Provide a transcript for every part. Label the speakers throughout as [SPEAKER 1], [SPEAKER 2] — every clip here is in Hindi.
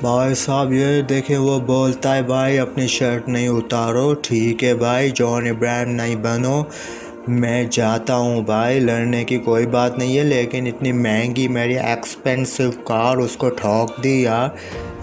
[SPEAKER 1] भाई साहब ये देखें वो बोलता है भाई अपनी शर्ट नहीं उतारो। ठीक है भाई, जॉन इब्राहिम नहीं बनो। मैं जाता हूँ भाई, लड़ने की कोई बात नहीं है, लेकिन इतनी महंगी मेरी एक्सपेंसिव कार उसको ठोक दी यार,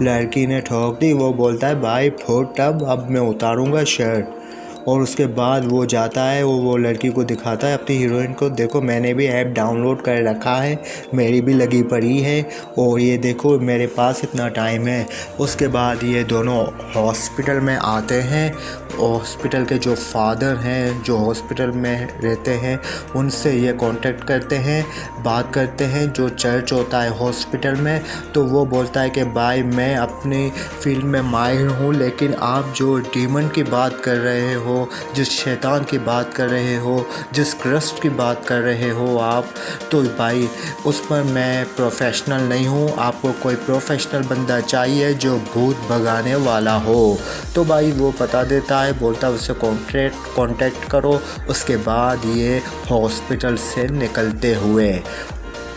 [SPEAKER 1] लड़की ने ठोक दी। वो बोलता है भाई फुट अब मैं उतारूँगा शर्ट। और उसके बाद वो जाता है, वो लड़की को दिखाता है अपनी हीरोइन को, देखो मैंने भी ऐप डाउनलोड कर रखा है, मेरी भी लगी पड़ी है और ये देखो मेरे पास इतना टाइम है। उसके बाद ये दोनों हॉस्पिटल में आते हैं। हॉस्पिटल के जो फादर हैं, जो हॉस्पिटल में रहते हैं, उनसे ये कांटेक्ट करते हैं, बात करते हैं। जो चर्च होता है हॉस्पिटल में, तो वो बोलता है कि भाई मैं अपनी फील्ड में माहिर हूँ, लेकिन आप जो डीमन की बात कर रहे हो, जिस शैतान की बात कर रहे हो, जिस क्रस्ट की बात कर रहे हो आप, तो भाई उस पर मैं प्रोफेशनल नहीं हूँ। आपको कोई प्रोफेशनल बंदा चाहिए जो भूत भगाने वाला हो। तो भाई वो बता देता है, बोलता है उससे कांटेक्ट करो। उसके बाद ये हॉस्पिटल से निकलते हुए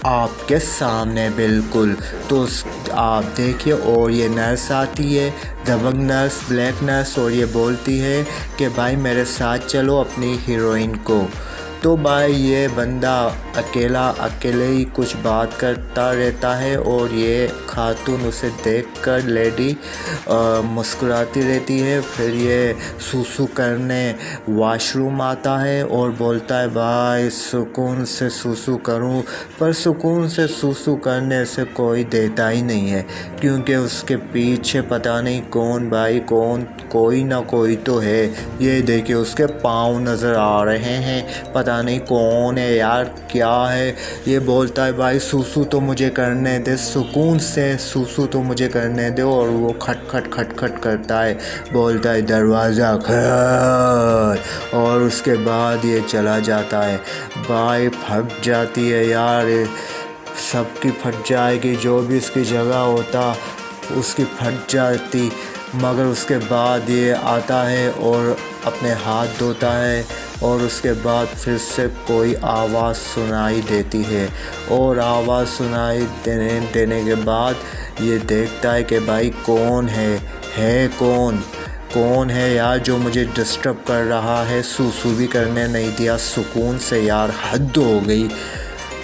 [SPEAKER 1] आपके सामने बिल्कुल तो आप देखिए, और ये नर्स आती है, दबंग नर्स, ब्लैक नर्स, और ये बोलती है कि भाई मेरे साथ चलो अपनी हीरोइन को। तो भाई ये बंदा अकेले ही कुछ बात करता रहता है और ये खातून उसे देखकर लेडी मुस्कुराती रहती है। फिर ये सूसू करने वॉशरूम आता है और बोलता है भाई सुकून से सूसू करूं, पर सुकून से सूसू करने से कोई देता ही नहीं है, क्योंकि उसके पीछे पता नहीं कौन भाई कौन, कोई ना कोई तो है। ये देखिए उसके पाँव नज़र आ रहे हैं, पता नहीं कौन है यार, क्या है। ये बोलता है भाई सूसू तो मुझे करने दे, सुकून से सूसू तो मुझे करने दे। और वो खट खट खट खट करता है, बोलता है दरवाज़ा खोल, और उसके बाद ये चला जाता है। भाई फट जाती है यार, सबकी फट जाएगी, जो भी इसकी जगह होता उसकी फट जाती। मगर उसके बाद ये आता है और अपने हाथ धोता है, और उसके बाद फिर से कोई आवाज़ सुनाई देती है, और आवाज़ सुनाई देने के बाद ये देखता है कि भाई कौन है कौन है यार जो मुझे डिस्टर्ब कर रहा है, सूसू भी करने नहीं दिया सुकून से यार, हद हो गई।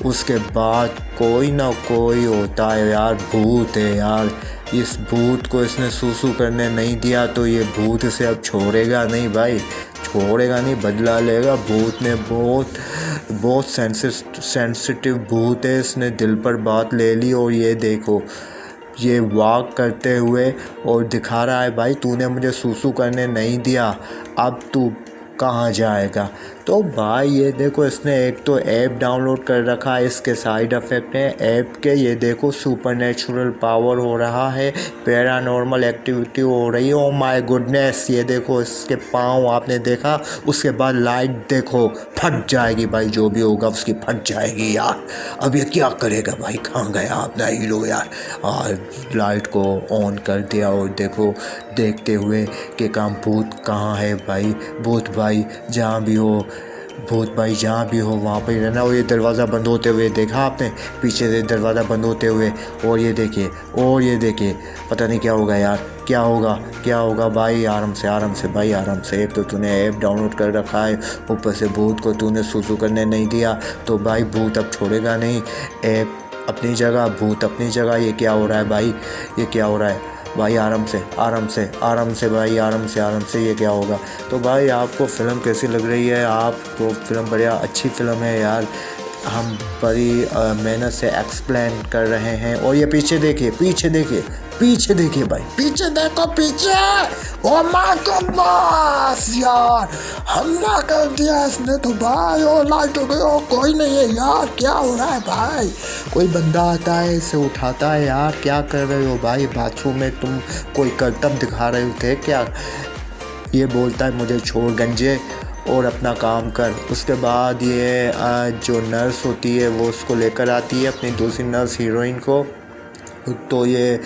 [SPEAKER 1] उसके बाद कोई ना कोई होता है यार, भूत है यार। इस भूत को इसने सूसू करने नहीं दिया, तो ये भूत इसे अब छोड़ेगा नहीं भाई, छोड़ेगा नहीं, बदला लेगा। भूत ने बहुत सेंसिटिव भूत है, इसने दिल पर बात ले ली। और ये देखो ये वॉक करते हुए और दिखा रहा है भाई तूने मुझे सूसू करने नहीं दिया, अब तू कहाँ जाएगा। तो भाई ये देखो इसने एक तो ऐप डाउनलोड कर रखा है, इसके साइड इफ़ेक्ट हैं ऐप के। ये देखो सुपरनेचुरल पावर हो रहा है, पैरानॉर्मल एक्टिविटी हो रही है। ओ माय गुडनेस, ये देखो इसके पाँव आपने देखा, उसके बाद लाइट देखो फट जाएगी भाई, जो भी होगा उसकी फट जाएगी यार। अब ये क्या करेगा भाई, कहाँ गया अपना हीरो यार। और लाइट को ऑन कर दिया और देखो देखते हुए कि काम भूत कहाँ है भाई, भूत भाई जहाँ भी हो, भूत भाई जहाँ भी हो वहाँ पर ही रहना। और ये दरवाज़ा बंद होते हुए देखा आपने, पीछे से दरवाज़ा बंद होते हुए, और ये देखिए पता नहीं क्या होगा यार, क्या होगा भाई। आराम से भाई, आराम से। एक तो तूने ऐप डाउनलोड कर रखा है, ऊपर से भूत को तूने सूसू करने नहीं दिया, तो भाई भूत अब छोड़ेगा नहीं। ऐप अपनी जगह, भूत अपनी जगह। ये क्या हो रहा है भाई, ये क्या हो रहा है भाई। आराम से भाई, आराम से ये क्या होगा। तो भाई आपको फ़िल्म कैसी लग रही है? आपको फ़िल्म बढ़िया अच्छी फ़िल्म है यार, हम बड़ी मेहनत से एक्सप्लेन कर रहे हैं। और ये पीछे देखिए भाई, पीछे देखो पीछे। ओ माय गॉड यार, हमला कर दिया इसने तो भाई। ओ लाइट हो गई, ओ कोई नहीं है यार, क्या हो रहा है भाई। कोई बंदा आता है, इसे उठाता है यार। क्या कर रहे हो भाई, बाथरूम में तुम कोई करतब दिखा रहे थे क्या। ये बोलता है मुझे छोड़ गंजे और अपना काम कर। उसके बाद ये जो नर्स होती है वो उसको लेकर आती है, अपनी दूसरी नर्स हीरोइन को। तो ये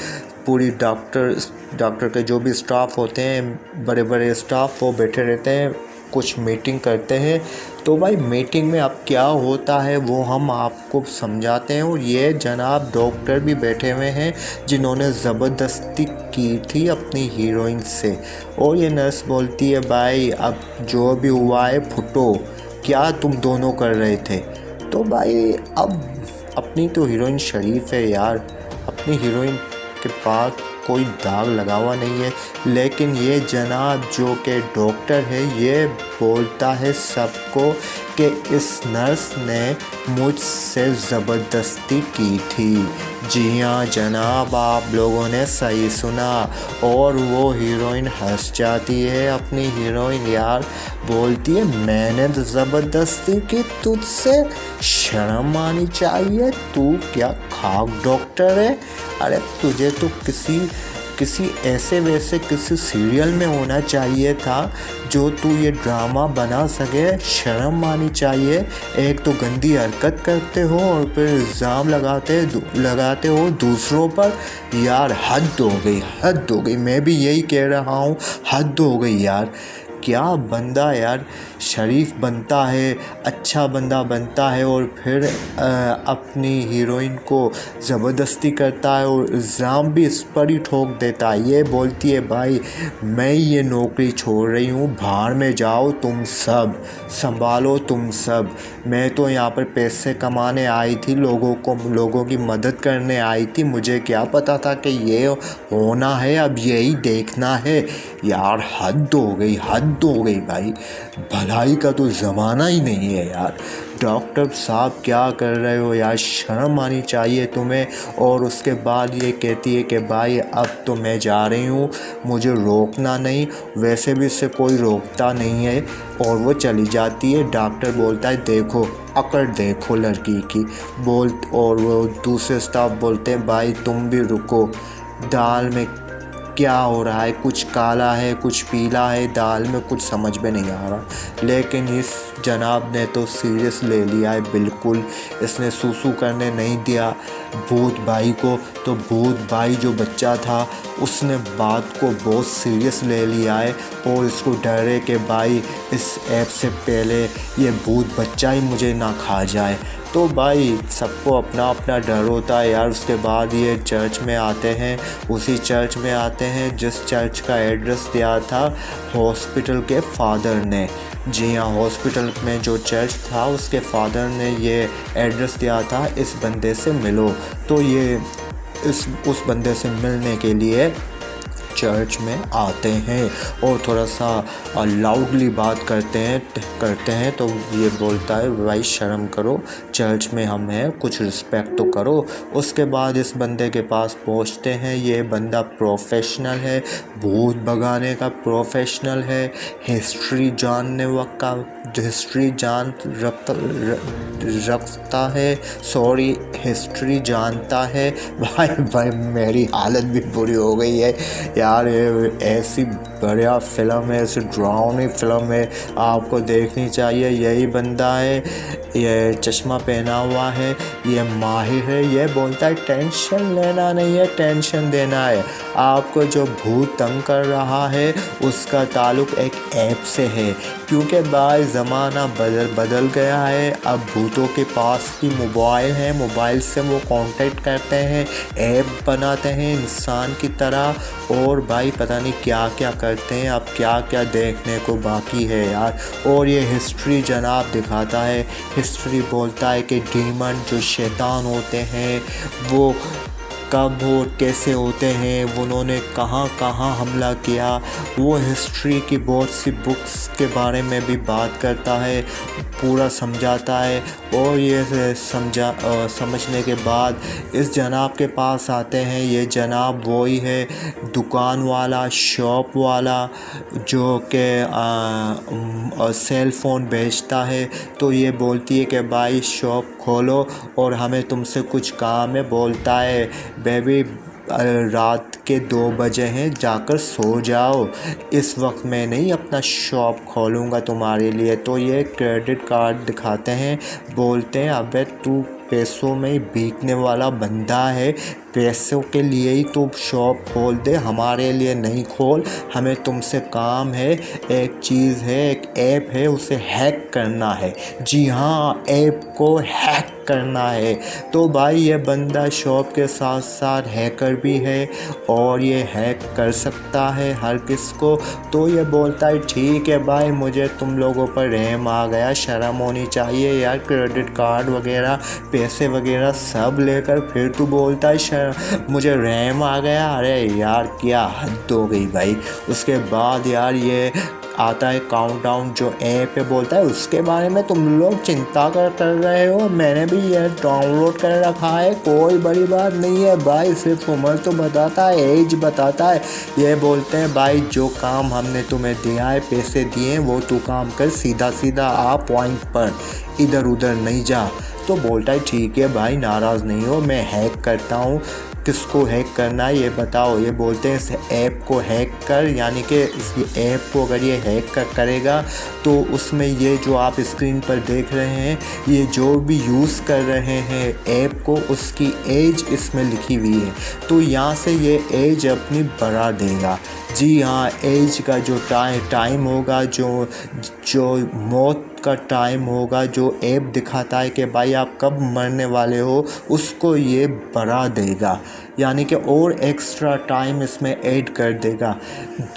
[SPEAKER 1] पूरी डॉक्टर के जो भी स्टाफ होते हैं, बड़े बड़े स्टाफ, वो बैठे रहते हैं कुछ मीटिंग करते हैं। तो भाई मीटिंग में अब क्या होता है वो हम आपको समझाते हैं। और ये जनाब डॉक्टर भी बैठे हुए हैं जिन्होंने ज़बरदस्ती की थी अपनी हीरोइन से। और ये नर्स बोलती है भाई अब जो भी हुआ है फुटो, क्या तुम दोनों कर रहे थे। तो भाई अब अपनी तो हीरोइन शरीफ है यार, अपनी हीरोइन के पास कोई दाग लगा हुआ नहीं है। लेकिन ये जनाब जो कि डॉक्टर है ये बोलता है सबको कि इस नर्स ने मुझसे ज़बरदस्ती की थी। जी हाँ जनाब, आप लोगों ने सही सुना। और वो हीरोइन हंस जाती है। अपनी हीरोइन यार बोलती है मैंने तो ज़बरदस्ती की तुझसे, शर्म आनी चाहिए, तू क्या खाक डॉक्टर है। अरे तुझे तो किसी ऐसे वैसे किसी सीरियल में होना चाहिए था जो तू ये ड्रामा बना सके। शर्म आनी चाहिए। एक तो गंदी हरकत करते हो और फिर इल्ज़ाम लगाते हो दूसरों पर। यार हद हो गई। मैं भी यही कह रहा हूँ, हद हो गई यार। क्या बंदा यार शरीफ बनता है, अच्छा बंदा बनता है और फिर अपनी हीरोइन को ज़बरदस्ती करता है और इल्ज़ाम भी इस पर ही ठोक देता है। ये बोलती है भाई मैं ये नौकरी छोड़ रही हूँ, बाहर में जाओ तुम सब, संभालो तुम सब। मैं तो यहाँ पर पैसे कमाने आई थी, लोगों की मदद करने आई थी। मुझे क्या पता था कि ये होना है, अब यही देखना है। यार हद हो गई भाई। भलाई का तो ज़माना ही नहीं है यार। डॉक्टर साहब क्या कर रहे हो यार, शर्म आनी चाहिए तुम्हें। और उसके बाद ये कहती है कि भाई अब तो मैं जा रही हूँ, मुझे रोकना नहीं। वैसे भी इससे कोई रोकता नहीं है। और वो चली जाती है। डॉक्टर बोलता है देखो अकड़ देखो लड़की की और वो दूसरे स्टाफ बोलते हैं भाई तुम भी रुको, दाल में क्या हो रहा है, कुछ काला है कुछ पीला है, दाल में कुछ समझ में नहीं आ रहा। लेकिन इस जनाब ने तो सीरियस ले लिया है बिल्कुल। इसने सूसू करने नहीं दिया भूत भाई को। तो भूत भाई जो बच्चा था उसने बात को बहुत सीरियस ले लिया है और इसको डर है कि भाई इस ऐप से पहले ये भूत बच्चा ही मुझे ना खा जाए। तो भाई सबको अपना अपना डर होता है यार। उसके बाद ये चर्च में आते हैं, उसी चर्च में आते हैं जिस चर्च का एड्रेस दिया था हॉस्पिटल के फादर ने। जी हाँ, हॉस्पिटल में जो चर्च था उसके फादर ने ये एड्रेस दिया था इस बंदे से मिलो। तो ये उस बंदे से मिलने के लिए चर्च में आते हैं और थोड़ा सा लाउडली बात करते हैं। तो ये बोलता है भाई शर्म करो, चर्च में हम हैं, कुछ रिस्पेक्ट तो करो। उसके बाद इस बंदे के पास पहुंचते हैं। ये बंदा प्रोफेशनल है, भूत भगाने का प्रोफेशनल है, हिस्ट्री जानने का हिस्ट्री जान रखता है, सॉरी हिस्ट्री जानता है। भाई मेरी हालत भी बुरी हो गई है यार। ये ऐसी बढ़िया फ़िल्म है, ऐसी ड्रावनी फ़िल्म है, आपको देखनी चाहिए। यही बंदा है, ये चश्मा पहना हुआ है, ये माहिर है। ये बोलता है टेंशन लेना नहीं है, टेंशन देना है। आपको जो भूत तंग कर रहा है उसका ताल्लुक़ एक ऐप से है, क्योंकि भाई ज़माना बदल गया है। अब भूतों के पास भी मोबाइल है, मोबाइल से वो कांटेक्ट करते हैं, ऐप बनाते हैं इंसान की तरह। और भाई पता नहीं क्या क्या करते हैं। अब क्या क्या देखने को बाकी है यार। और ये हिस्ट्री जनाब दिखाता है। हिस्ट्री बोलता है कि डीमन जो शैतान होते हैं वो कब और कैसे होते हैं, उन्होंने कहाँ कहाँ हमला किया। वो हिस्ट्री की बहुत सी बुक्स के बारे में भी बात करता है, पूरा समझाता है। और ये समझने के बाद इस जनाब के पास आते हैं। ये जनाब वही है दुकान वाला, शॉप वाला, जो कि सेल फ़ोन बेचता है। तो ये बोलती है कि भाई शॉप खोलो और हमें तुमसे कुछ काम है। बोलता है बेबी रात के 2 बजे हैं, जाकर सो जाओ, इस वक्त मैं नहीं अपना शॉप खोलूँगा तुम्हारे लिए। तो ये क्रेडिट कार्ड दिखाते हैं, बोलते हैं अबे तू पैसों में बिकने वाला बंदा है, पैसों के लिए ही तो शॉप खोल दे, हमारे लिए नहीं खोल। हमें तुमसे काम है, एक चीज़ है, एक ऐप है, उसे हैक करना है। जी हाँ, ऐप को हैक करना है। तो भाई ये बंदा शॉप के साथ साथ हैकर भी है और ये हैक कर सकता है हर किस को। तो ये बोलता है ठीक है भाई, मुझे तुम लोगों पर रहम आ गया, शर्म होनी चाहिए यार, क्रेडिट कार्ड वगैरह पैसे वगैरह सब लेकर फिर तू बोलता है मुझे रहम आ गया। अरे यार क्या हद हो गई भाई। उसके बाद यार ये आता है काउंटडाउन जो ऐप है, बोलता है उसके बारे में तुम लोग चिंता कर रहे हो, मैंने भी ये डाउनलोड कर रखा है, कोई बड़ी बात नहीं है भाई, सिर्फ उम्र तो बताता है, एज बताता है। ये बोलते हैं भाई जो काम हमने तुम्हें दिया है, पैसे दिए, वो तू काम कर, सीधा सीधा आ पॉइंट पर, इधर उधर नहीं जा। तो बोलता है ठीक है भाई, नाराज़ नहीं हो, मैं हैक करता हूँ। किसको हैक करना है ये बताओ। ये बोलते हैं इस ऐप को हैक कर, यानी कि इस ऐप को अगर ये हैक करेगा तो उसमें ये जो आप स्क्रीन पर देख रहे हैं, ये जो भी यूज़ कर रहे हैं ऐप को, उसकी एज इसमें लिखी हुई है। तो यहाँ से ये एज अपनी बढ़ा देगा। जी हाँ, एज का जो टाइम होगा, जो मौत का टाइम होगा, जो ऐप दिखाता है कि भाई आप कब मरने वाले हो, उसको ये बढ़ा देगा, यानी कि और एक्स्ट्रा टाइम इसमें ऐड कर देगा।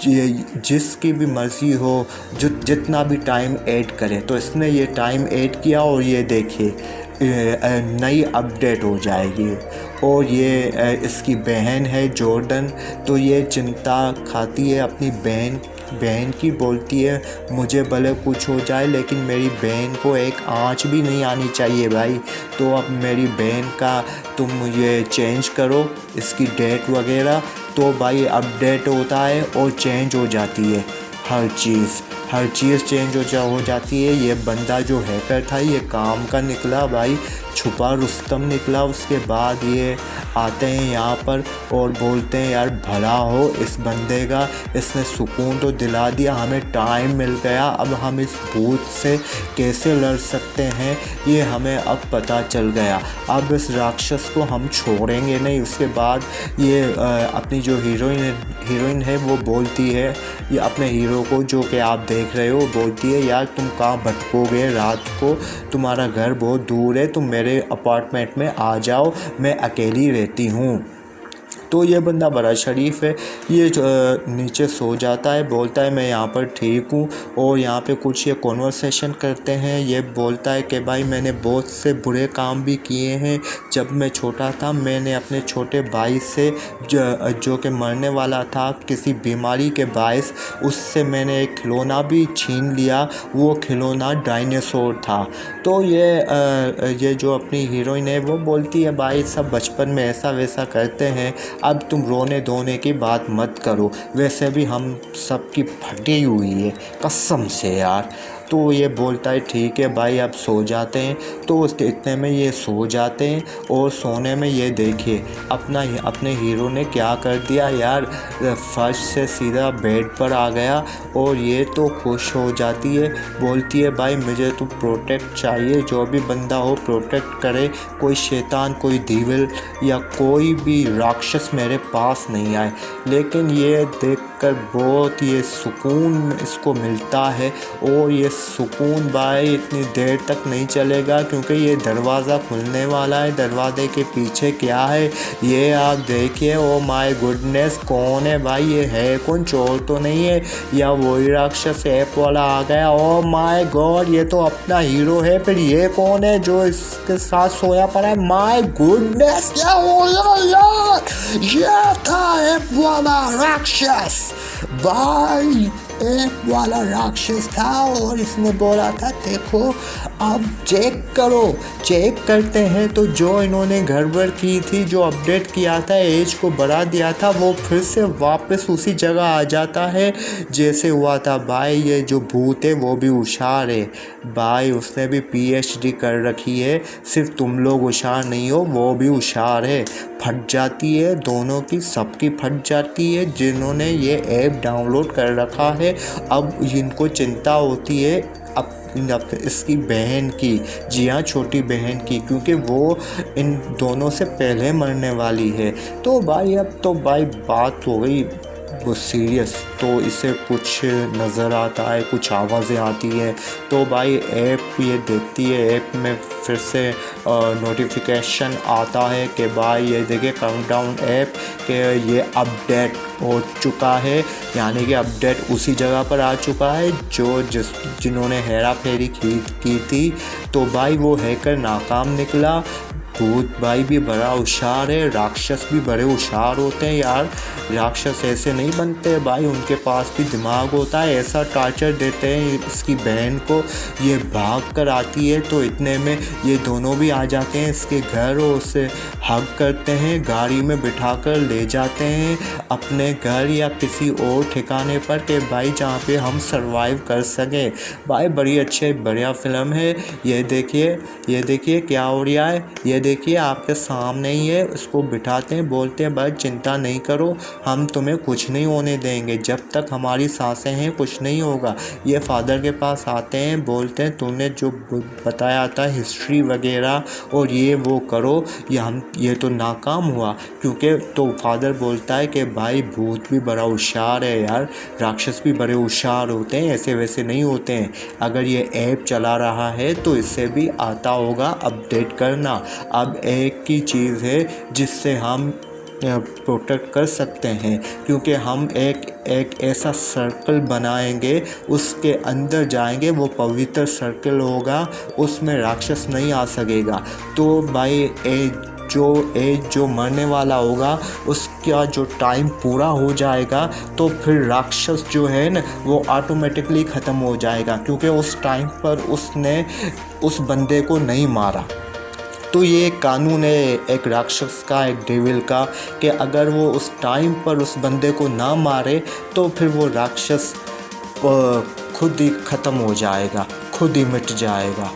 [SPEAKER 1] जिसकी भी मर्ज़ी हो जितना भी टाइम ऐड करे। तो इसने ये टाइम ऐड किया और ये देखिए नई अपडेट हो जाएगी। और ये इसकी बहन है जॉर्डन, तो ये चिंता खाती है अपनी बहन की, बोलती है मुझे भले कुछ हो जाए लेकिन मेरी बहन को एक आँच भी नहीं आनी चाहिए भाई। तो अब मेरी बहन का तुम ये चेंज करो इसकी डेट वगैरह। तो भाई अपडेट होता है और चेंज हो जाती है हर चीज़ चेंज हो जाती है। ये बंदा जो हैकर था ये काम का निकला भाई, छुपा रुस्तम निकला। उसके बाद ये आते हैं यहाँ पर और बोलते हैं यार भला हो इस बंदे का, इसने सुकून तो दिला दिया, हमें टाइम मिल गया, अब हम इस भूत से कैसे लड़ सकते हैं ये हमें अब पता चल गया। अब इस राक्षस को हम छोड़ेंगे नहीं। उसके बाद ये अपनी जो हीरोइन है वो बोलती है ये अपने हीरो को, जो कि आप देख रहे हो, बोलती है यार तुम कहाँ भटकोगे रात को, तुम्हारा घर बहुत दूर है, तुम मेरे अपार्टमेंट में आ जाओ, मैं अकेली रहती हूँ। तो ये बंदा बड़ा शरीफ है, ये नीचे सो जाता है, बोलता है मैं यहाँ पर ठीक हूँ। और यहाँ पे कुछ ये कॉन्वर्सेशन करते हैं। ये बोलता है कि भाई मैंने बहुत से बुरे काम भी किए हैं। जब मैं छोटा था मैंने अपने छोटे भाई से जो कि मरने वाला था किसी बीमारी के बायस, उससे मैंने एक खिलौना भी छीन लिया, वो खिलौना डायनासोर था। तो ये जो अपनी हीरोइन है वो बोलती है भाई सब बचपन में ऐसा वैसा करते हैं, अब तुम रोने धोने की बात मत करो, वैसे भी हम सबकी फटी हुई है कसम से यार। तो ये बोलता है ठीक है भाई अब सो जाते हैं। तो इतने में ये सो जाते हैं और सोने में ये देखिए अपने हीरो ने क्या कर दिया यार, फर्श से सीधा बेड पर आ गया। और ये तो खुश हो जाती है, बोलती है भाई मुझे तो प्रोटेक्ट चाहिए, जो भी बंदा हो प्रोटेक्ट करे, कोई शैतान, कोई दीविल या कोई भी राक्षस मेरे पास नहीं आए। लेकिन ये देखकर बहुत ये सुकून इसको मिलता है। और ये सुकून भाई इतनी देर तक नहीं चलेगा क्योंकि ये दरवाज़ा खुलने वाला है। दरवाजे के पीछे क्या है ये आप देखिए। ओ माय गुडनेस, कौन है भाई, ये है कौन, चोर तो नहीं है या वही राक्षस ऐप वाला आ गया। ओ माय गॉड, ये तो अपना हीरो है, फिर ये कौन है जो इसके साथ सोया पड़ा है। माय गुडनेस, क्या हो यार, ये था ऐप वाला राक्षस भाई, ऐप वाला राक्षस था। और इसने बोला था देखो अब चेक करो, चेक करते हैं। तो जो इन्होंने गड़बड़ की थी, जो अपडेट किया था, एज को बढ़ा दिया था, वो फिर से वापस उसी जगह आ जाता है जैसे हुआ था। भाई ये जो भूत है वो भी होशियार है भाई, उसने भी PhD कर रखी है, सिर्फ तुम लोग होशियार नहीं हो, वो भी होशियार है। फट जाती है दोनों की, सबकी फट जाती है जिन्होंने ये ऐप डाउनलोड कर रखा है। अब इनको चिंता होती है अब इसकी बहन की, जी हाँ छोटी बहन की, क्योंकि वो इन दोनों से पहले मरने वाली है। तो भाई अब तो भाई बात हो गई वो सीरियस, तो इसे कुछ नज़र आता है, कुछ आवाज़ें आती है, तो भाई ऐप ये देखती है, ऐप में फिर से नोटिफिकेशन आता है कि भाई ये देखिए काउंटडाउन ऐप के ये अपडेट हो चुका है, यानी कि अपडेट उसी जगह पर आ चुका है जिन्होंने हेरा फेरी की थी। तो भाई वो हैकर नाकाम निकला। भूत भाई भी बड़ा होशियार है, राक्षस भी बड़े होशियार होते हैं यार, राक्षस ऐसे नहीं बनते भाई, उनके पास भी दिमाग होता है। ऐसा टॉर्चर देते हैं इसकी बहन को, ये भाग कर आती है तो इतने में ये दोनों भी आ जाते हैं इसके घर और उसे हग करते हैं, गाड़ी में बिठा कर ले जाते हैं अपने घर या किसी और ठिकाने पर कि भाई जहाँ पे हम सरवाइव कर सकें। भाई बड़ी अच्छी बढ़िया फिल्म है। ये देखिए क्या हो रहा है, ये देखिए आपके सामने ही है, उसको बिठाते हैं, बोलते हैं भाई चिंता नहीं करो, हम तुम्हें कुछ नहीं होने देंगे, जब तक हमारी सांसें हैं कुछ नहीं होगा। ये फादर के पास आते हैं, बोलते हैं तुमने जो बताया था हिस्ट्री वगैरह और ये वो करो, ये तो नाकाम हुआ, क्योंकि तो फादर बोलता है कि भाई भूत भी बड़ा होशियार है यार, राक्षस भी बड़े होशियार होते हैं, ऐसे वैसे नहीं होते हैं। अगर ये ऐप चला रहा है तो इससे भी आता होगा अपडेट करना। अब एक ही चीज़ है जिससे हम प्रोटेक्ट कर सकते हैं, क्योंकि हम एक ऐसा सर्कल बनाएंगे, उसके अंदर जाएंगे, वो पवित्र सर्कल होगा, उसमें राक्षस नहीं आ सकेगा। तो भाई जो मरने वाला होगा उसका जो टाइम पूरा हो जाएगा तो फिर राक्षस जो है ना वो ऑटोमेटिकली ख़त्म हो जाएगा, क्योंकि उस टाइम पर उसने उस बंदे को नहीं मारा। तो ये एक कानून है एक राक्षस का, एक डेविल का, कि अगर वो उस टाइम पर उस बंदे को ना मारे तो फिर वो राक्षस खुद ही ख़त्म हो जाएगा, खुद ही मिट जाएगा।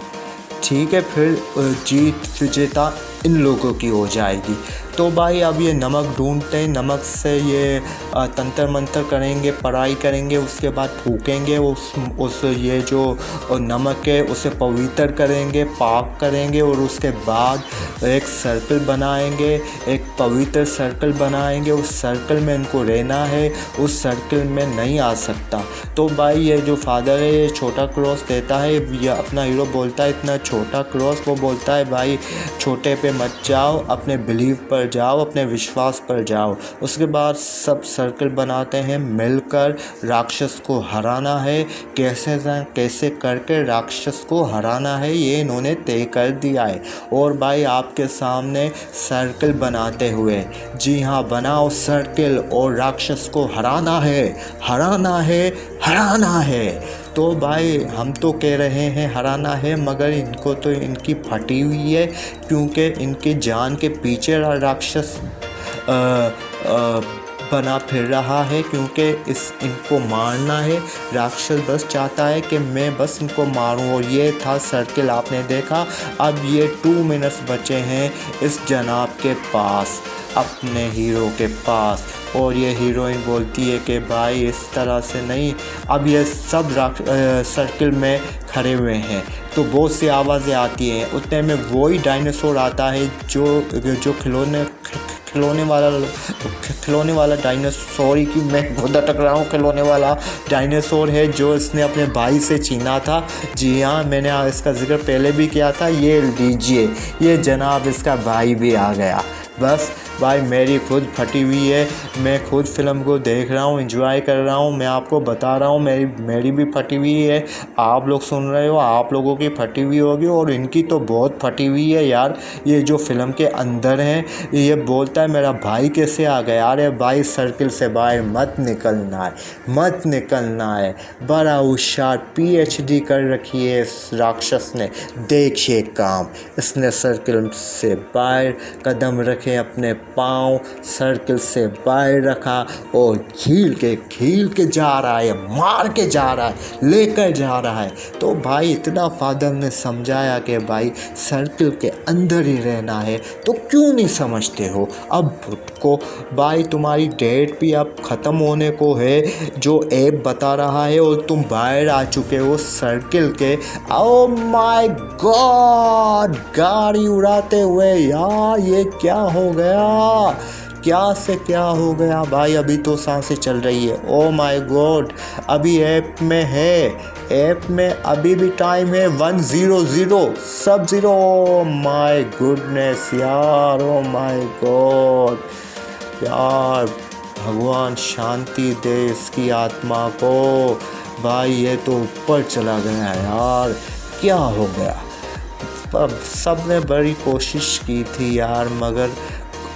[SPEAKER 1] ठीक है, फिर जीत विजेता इन लोगों की हो जाएगी। तो भाई अब ये नमक ढूंढते हैं, नमक से ये तंत्र मंत्र करेंगे, पढ़ाई करेंगे, उसके बाद फूकेंगे उस ये जो नमक है उसे पवित्र करेंगे, पाक करेंगे और उसके बाद एक सर्कल बनाएंगे, एक पवित्र सर्कल बनाएंगे, उस सर्कल में इनको रहना है, उस सर्कल में नहीं आ सकता। तो भाई ये जो फादर है ये छोटा क्रॉस देता है, ये अपना हीरो बोलता है इतना छोटा क्रॉस, वो बोलता है भाई छोटे पे मत जाओ, अपने बिलीव पर जाओ, अपने विश्वास पर जाओ। उसके बाद सब सर्कल बनाते हैं, मिलकर राक्षस को हराना है, कैसे करके राक्षस को हराना है ये इन्होंने तय कर दिया है। और भाई आपके सामने सर्कल बनाते हुए, जी हाँ बनाओ सर्कल, और राक्षस को हराना है, हराना है, हराना है। तो भाई हम तो कह रहे हैं हराना है, मगर इनको तो इनकी फटी हुई है, क्योंकि इनके जान के पीछे राक्षस बना फिर रहा है, क्योंकि इनको मारना है। राक्षस बस चाहता है कि मैं बस इनको मारूं, और ये था सर्कल आपने देखा। अब ये 2 मिनट्स बचे हैं इस जनाब के पास, अपने हीरो के पास, और ये हीरोइन बोलती है कि भाई इस तरह से नहीं। अब ये सब सर्कल में खड़े हुए हैं तो बहुत सी आवाज़ें आती हैं, उतने में वही डायनासोर आता है जो खिलौने वाला डायनासोर ही, कि मैं खुद अटक रहा हूँ, खिलौने वाला डायनासोर है जो इसने अपने भाई से छीना था। जी हाँ, मैंने इसका जिक्र पहले भी किया था। ये लीजिए, ये जनाब इसका भाई भी आ गया। बस भाई मेरी खुद फटी हुई है, मैं खुद फिल्म को देख रहा हूँ, एंजॉय कर रहा हूँ, मैं आपको बता रहा हूँ मेरी भी फटी हुई है। आप लोग सुन रहे हो, आप लोगों की फटी हुई होगी, और इनकी तो बहुत फटी हुई है यार। ये जो फिल्म के अंदर है, ये बोलता है मेरा भाई कैसे आ गया। अरे भाई सर्कल से बाहर मत निकलना है। बड़ा होशियार PhD कर रखी है इस राक्षस ने। देखिए काम, इसने सर्कल से बाहर कदम रखे, अपने पाँव सर्कल से बाहर रखा और खील के जा रहा है, मार के जा रहा है, लेकर जा रहा है। तो भाई इतना फादर ने समझाया कि भाई सर्कल के अंदर ही रहना है, तो क्यों नहीं समझते हो। अब इसको। भाई तुम्हारी डेट भी अब ख़त्म होने को है जो ऐप बता रहा है, और तुम बाहर आ चुके हो सर्किल के। ओ माय गॉड, गाड़ी उड़ाते हुए यार, ये क्या हो गया, क्या से क्या हो गया भाई। अभी तो सांसें चल रही है। ओ माय गॉड, अभी ऐप में है, ऐप में अभी भी टाइम है 100 सब ज़ीरो। ओ माय गुडनेस यार, ओ माय गॉड यार, भगवान शांति दे इसकी आत्मा को। भाई ये तो ऊपर चला गया यार, क्या हो गया। अब सब ने बड़ी कोशिश की थी यार, मगर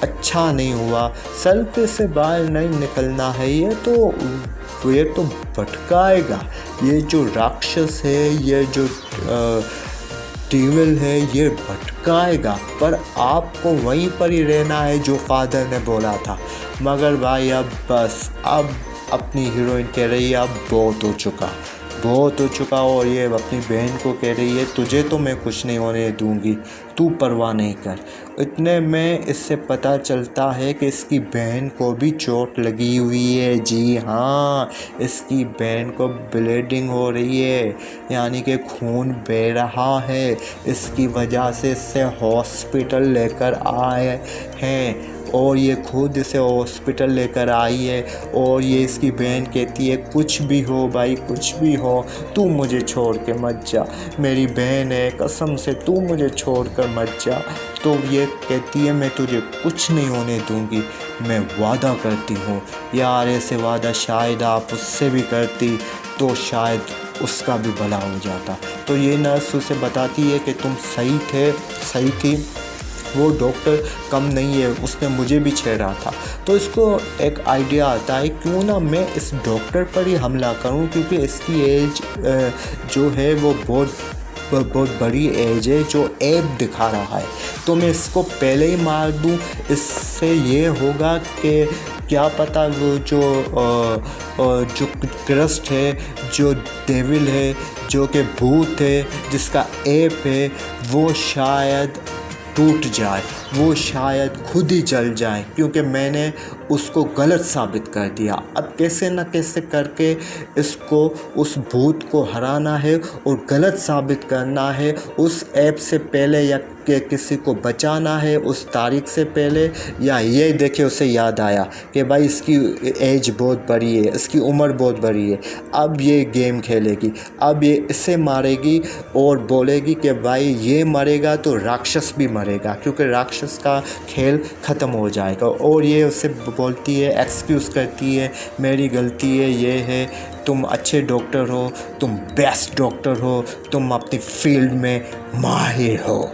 [SPEAKER 1] अच्छा नहीं हुआ। सर्कल से बाहर नहीं निकलना है, ये तो भटकाएगा। ये जो राक्षस है, ये जो डेविल है, ये भटकाएगा। पर आपको वहीं पर ही रहना है जो फादर ने बोला था। मगर भाई अब बस, अब अपनी हीरोइन कह रही है अब बहुत हो चुका, और ये अपनी बहन को कह रही है तुझे तो मैं कुछ नहीं होने दूंगी, तू परवाह नहीं कर। इतने में इससे पता चलता है कि इसकी बहन को भी चोट लगी हुई है। जी हाँ, इसकी बहन को ब्लीडिंग हो रही है, यानी कि खून बह रहा है। इसकी वजह से इससे हॉस्पिटल लेकर आए हैं, और ये खुद इसे हॉस्पिटल लेकर आई है। और ये इसकी बहन कहती है कुछ भी हो भाई, कुछ भी हो, तू मुझे छोड़ के मत जा, मेरी बहन है, कसम से तू मुझे छोड़ कर मत जा। तो ये कहती है मैं तुझे कुछ नहीं होने दूंगी, मैं वादा करती हूँ। यार ऐसे वादा शायद आप उससे भी करती तो शायद उसका भी भला हो जाता। तो ये नर्स उसे बताती है कि तुम सही थी, वो डॉक्टर कम नहीं है, उसने मुझे भी छेड़ा था। तो इसको एक आइडिया आता है क्यों ना मैं इस डॉक्टर पर ही हमला करूं, क्योंकि इसकी एज जो है वो बहुत बड़ी एज है जो ऐप दिखा रहा है। तो मैं इसको पहले ही मार दूं, इससे ये होगा कि क्या पता वो जो क्रस्ट है, जो डेविल है, जो कि भूत है, जिसका ऐप है, वो शायद टूट जाए, वो शायद खुद ही जल जाए, क्योंकि मैंने उसको गलत साबित कर दिया। अब कैसे न कैसे करके इसको, उस भूत को हराना है और गलत साबित करना है उस ऐप से पहले, या कि किसी को बचाना है उस तारीख से पहले। या ये देखे उसे याद आया कि भाई इसकी एज बहुत बड़ी है, इसकी उम्र बहुत बड़ी है, अब ये गेम खेलेगी, अब ये इसे मारेगी और बोलेगी कि भाई ये मरेगा तो राक्षस भी मरेगा, क्योंकि राक्षस का खेल ख़त्म हो जाएगा। और ये उसे बोलती है, एक्सक्यूज़ करती है, मेरी गलती है, ये है, तुम अच्छे डॉक्टर हो, तुम बेस्ट डॉक्टर हो, तुम अपनी फील्ड में माहिर हो।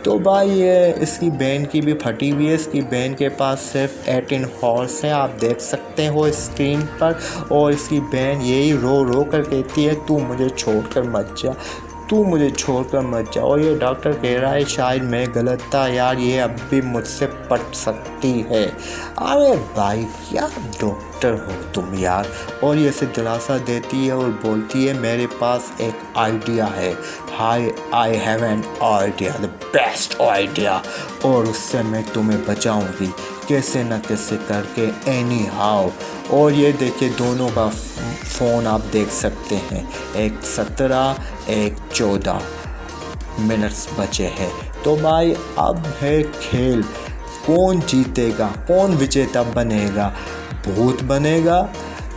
[SPEAKER 1] तो भाई ये इसकी बहन की भी फटी हुई है। इसकी बहन के पास सिर्फ 18 हॉर्स है, आप देख सकते हो स्क्रीन पर। और इसकी बहन यही रो रो कर कहती है तू मुझे छोड़कर मत जा, तू मुझे छोड़कर मत जा। और ये डॉक्टर कह रहा है शायद मैं गलत था यार, ये अब भी मुझसे पट सकती है। अरे भाई क्या डॉक्टर हो तुम यार। और ये इसे दिलासा देती है और बोलती है मेरे पास एक आइडिया है, I have an idea, the best idea, और उससे मैं तुम्हें बचाऊंगी कैसे न कैसे करके, एनी हाउ। और ये देखिए दोनों का फ़ोन आप देख सकते हैं, एक 17 एक 14 मिनट्स बचे हैं। तो भाई अब है खेल, कौन जीतेगा, कौन विजेता बनेगा, भूत बनेगा,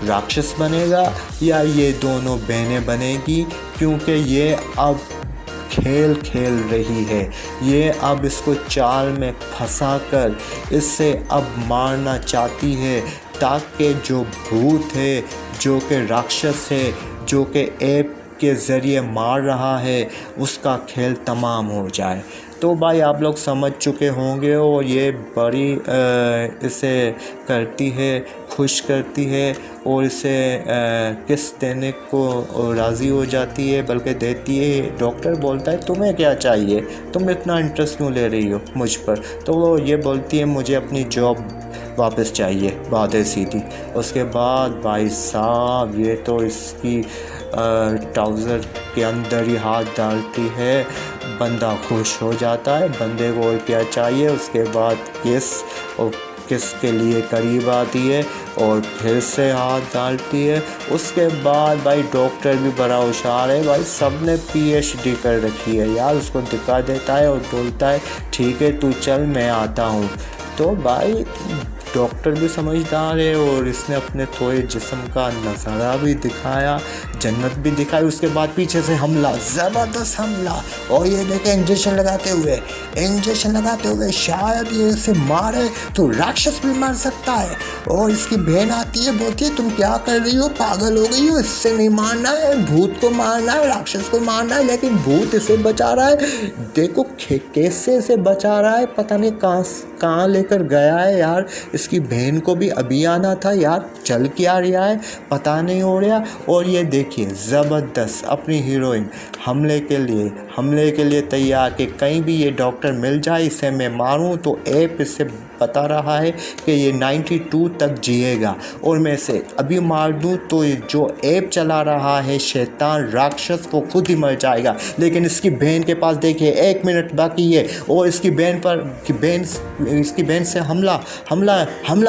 [SPEAKER 1] राक्षस बनेगा, या ये दोनों बहनें बनेगी। क्योंकि ये अब खेल खेल रही है, ये अब इसको चाल में फंसाकर इससे अब मारना चाहती है, ताकि जो भूत है, जो कि राक्षस है, जो कि ऐप के ज़रिए मार रहा है, उसका खेल तमाम हो जाए। तो भाई आप लोग समझ चुके होंगे। और ये बड़ी इसे करती है, खुश करती है, और इसे किस देने को राज़ी हो जाती है, बल्कि देती है। डॉक्टर बोलता है तुम्हें क्या चाहिए, तुम इतना इंटरेस्ट क्यों ले रही हो मुझ पर। तो वो ये बोलती है मुझे अपनी जॉब वापस चाहिए, बात है सीधी। उसके बाद भाई साहब ये तो इसकी ट्राउज़र के अंदर ही हाथ डालती है, बंदा खुश हो जाता है, बंदे को और क्या चाहिए। उसके बाद किस और किस के लिए करीब आती है और फिर से हाथ डालती है। उसके बाद भाई डॉक्टर भी बड़ा होशियार है भाई, सब ने PhD कर रखी है यार, उसको दिखा देता है और बोलता है ठीक है तू चल मैं आता हूँ। तो भाई डॉक्टर भी समझदार है और इसने अपने थोड़े जिस्म का नज़ारा भी दिखाया, जन्नत भी दिखाई। उसके बाद पीछे से हमला, ज़बरदस्त हमला, और ये देखे इंजेक्शन लगाते हुए शायद ये इसे मारे तो राक्षस भी मर सकता है। और इसकी बहन आती है, बोलती है तुम क्या कर रही हो, पागल हो गई हो, इससे नहीं मारना है, भूत को मारना है, राक्षस को मारना है। लेकिन भूत इसे बचा रहा है, देखो कैसे इसे बचा रहा है, पता नहीं कहाँ लेकर गया है यार। इसकी बहन को भी अभी आना था यार, चल क्या रहा है पता नहीं हो रहा। और ये देखिए ज़बरदस्त अपनी हीरोइन हमले के लिए तैयार कि कहीं भी ये डॉक्टर मिल जाए इसे मैं मारूं तो ऐप इससे बता रहा है कि ये 92 तक जिएगा और मैं इसे अभी मार दूं तो ये जो ऐप चला रहा है शैतान राक्षस वो खुद ही मर जाएगा। लेकिन इसकी बहन के पास देखिए 1 मिनट बाकी है और इसकी बहन से हमला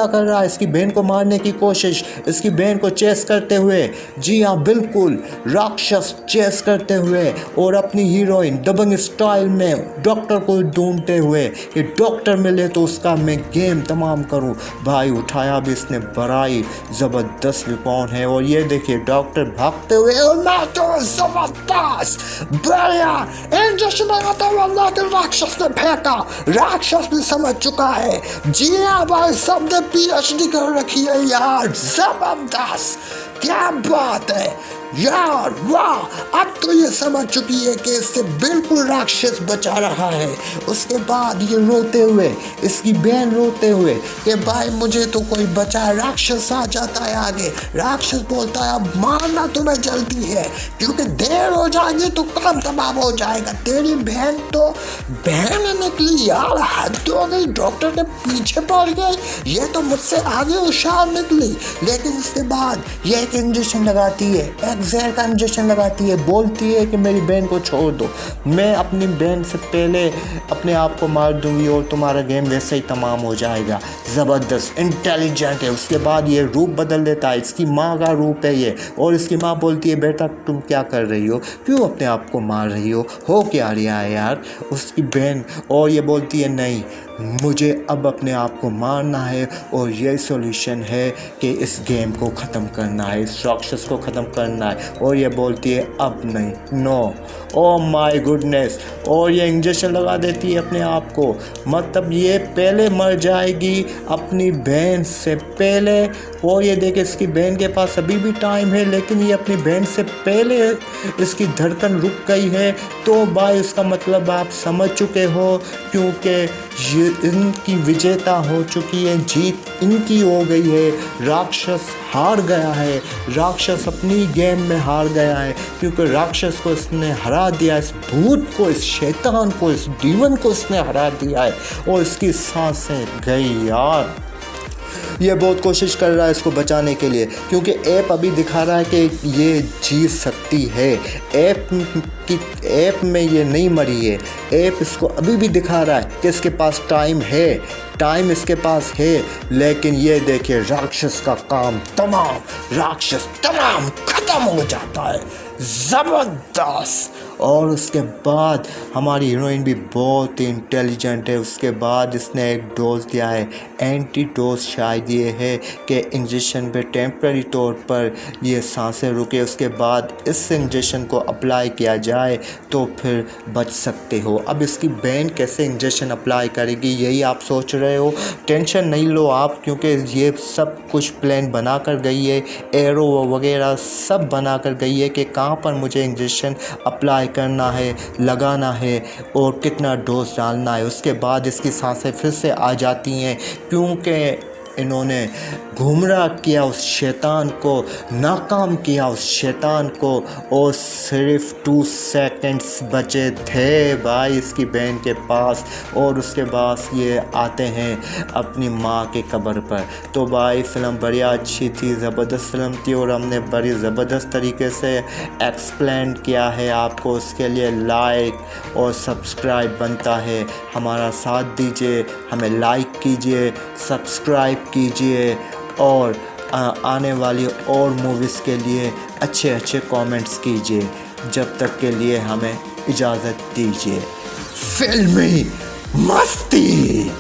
[SPEAKER 1] कर रहा है, इसकी बहन को मारने की कोशिश, इसकी बहन को चेस करते हुए, जी हाँ बिल्कुल राक्षस चेस करते हुए, और अपनी हीरोइन दबंग स्टाइल में डॉक्टर को ढूंढते हुए कि डॉक्टर मिले तो उसका मैं गेम तमाम करूं। भाई उठाया भी इसने बड़ा ही ज़बरदस्त वेपन है। और ये देखिए डॉक्टर भागते हुए और मैं तो ज़बरदस्त बढ़िया इंजेक्शन लगाता हुआ लेकिन राक्षस ने फेंका, राक्षस भी समझ चुका है। जी हाँ भाई सबने PhD कर रखी है यार, ज़बरदस्त क्या बात है यार, वाह। अब तो ये समझ चुकी है कि इससे बिल्कुल राक्षस बचा रहा है। उसके बाद ये रोते हुए, इसकी बहन रोते हुए कि भाई मुझे तो कोई बचा, राक्षस आ जाता है आगे। राक्षस बोलता है अब मारना तुम्हें जल्दी है क्योंकि देर हो जाएगी तो काम तमाम हो जाएगा। तेरी बहन तो बहन निकली यार, हद हो गई, डॉक्टर के पीछे पड़ गई, ये तो मुझसे आगे होशियार निकली। लेकिन उसके बाद ये एक इंजेक्शन लगाती है, जहर का इंजेक्शन लगाती है, बोलती है कि मेरी बहन को छोड़ दो, मैं अपनी बहन से पहले अपने आप को मार दूंगी और तुम्हारा गेम वैसे ही तमाम हो जाएगा। ज़बरदस्त इंटेलिजेंट है। उसके बाद ये रूप बदल देता है, इसकी माँ का रूप है ये, और इसकी माँ बोलती है बेटा तुम क्या कर रही हो, क्यों अपने आप को मार रही हो क्या रहा है यार। उसकी बहन और ये बोलती है नहीं मुझे अब अपने आप को मारना है और यही सॉल्यूशन है कि इस गेम को ख़त्म करना है, इस राक्षस को ख़त्म करना है। और ये बोलती है अब नहीं, नो, ओ माय गुडनेस, और ये इंजेक्शन लगा देती है अपने आप को, मतलब ये पहले मर जाएगी अपनी बहन से पहले। और ये देखे इसकी बहन के पास अभी भी टाइम है लेकिन ये अपनी बहन से पहले इसकी धड़कन रुक गई है। तो भाई इसका मतलब आप समझ चुके हो क्योंकि ये इनकी विजेता हो चुकी है, जीत इनकी हो गई है, राक्षस हार गया है, राक्षस अपनी गेम में हार गया है क्योंकि राक्षस को इसने हरा दिया, इस भूत को, इस शैतान को, इस डीमन को इसने हरा दिया है और इसकी सांसें गई यार। ये बहुत कोशिश कर रहा है इसको बचाने के लिए क्योंकि ऐप अभी दिखा रहा है कि ये जीत सकती है, ऐप में ये नहीं मरी है। ऐप इसको अभी भी दिखा रहा है कि इसके पास टाइम इसके पास है। लेकिन ये देखिए राक्षस का काम तमाम, राक्षस तमाम खत्म हो जाता है, ज़बरदस्त। और उसके बाद हमारी हीरोइन भी बहुत ही इंटेलिजेंट है। उसके बाद इसने एक डोज दिया है, एंटी डोज शायद ये है कि इंजेक्शन पे टेम्पररी तौर पर ये सांसें रुके, उसके बाद इस इंजेक्शन को अप्लाई किया जाए तो फिर बच सकते हो। अब इसकी बहन कैसे इंजेक्शन अप्लाई करेगी यही आप सोच रहे हो, टेंशन नहीं लो आप क्योंकि ये सब कुछ प्लान बना कर गई है, एरो वगैरह सब बना कर गई है कि कहाँ पर मुझे इंजेक्शन अप्लाई करना है, लगाना है और कितना डोज डालना है। उसके बाद इसकी सांसें फिर से आ जाती हैं क्योंकि इन्होंने गुमराह किया उस शैतान को, नाकाम किया उस शैतान को, और सिर्फ 2 सेकंड्स बचे थे भाई इसकी बहन के पास, और उसके बाद ये आते हैं अपनी माँ के कब्र पर। तो भाई फ़िल्म बड़ी अच्छी थी, ज़बरदस्त फ़िल्म थी, और हमने बड़ी ज़बरदस्त तरीके से एक्सप्लेन किया है आपको। उसके लिए लाइक और सब्सक्राइब बनता है, हमारा साथ दीजिए, हमें लाइक कीजिए, सब्सक्राइब कीजिए, और आने वाली और मूवीज़ के लिए अच्छे अच्छे कमेंट्स कीजिए। जब तक के लिए हमें इजाज़त दीजिए। फिल्मी मस्ती।